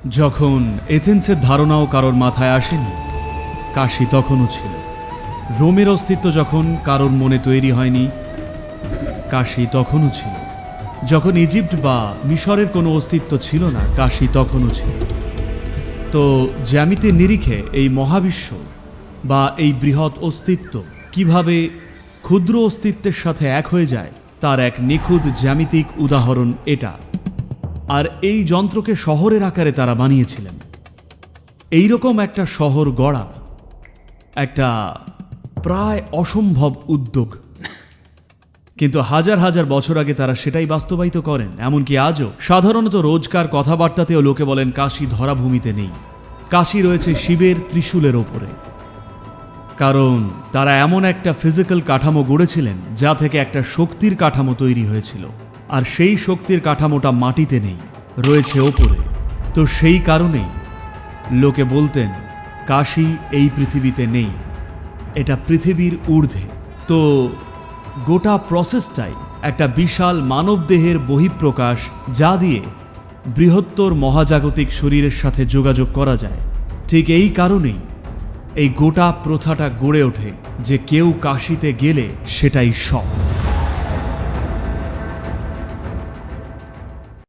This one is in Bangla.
যখন এথেন্সের ধারণাও কারোর মাথায় আসেনি, কাশী তখনও ছিল। রোমের অস্তিত্ব যখন কারোর মনে তৈরি হয়নি, কাশী তখনও ছিল। যখন ইজিপ্ট বা মিশরের কোনো অস্তিত্ব ছিল না, কাশী তখনও ছিল। তো জ্যামিতির নিরিখে এই মহাবিশ্ব বা এই বৃহৎ অস্তিত্ব কিভাবে ক্ষুদ্র অস্তিত্বের সাথে এক হয়ে যায় তার এক নিখুঁত জ্যামিতিক উদাহরণ এটা। আর এই যন্ত্রকে শহরের আকারে তারা বানিয়েছিলেন। এই রকম একটা শহর গড়া একটা প্রায় অসম্ভব উদ্যোগ, কিন্তু হাজার হাজার বছর আগে তারা সেটাই বাস্তবায়িত করেন। এমনকি আজও সাধারণত রোজকার কথাবার্তাতেও লোকে বলেন কাশী ধরাভূমিতে নেই, কাশী রয়েছে শিবের ত্রিশূলের ওপরে। কারণ তারা এমন একটা ফিজিক্যাল কাঠামো গড়েছিলেন যা থেকে একটা শক্তির কাঠামো তৈরি হয়েছিল, আর সেই শক্তির কাঠামোটা মাটিতে নেই, রয়েছে ওপরে। তো সেই কারণেই লোকে বলতেন কাশী এই পৃথিবীতে নেই, এটা পৃথিবীর ঊর্ধ্বে। তো গোটা প্রসেসটাই একটা বিশাল মানবদেহের বহিঃপ্রকাশ, যা দিয়ে বৃহত্তর মহাজাগতিক শরীরের সাথে যোগাযোগ করা যায়। ঠিক এই কারণেই এই গোটা প্রথাটা গড়ে ওঠে যে কেউ কাশীতে গেলে সেটাই সব।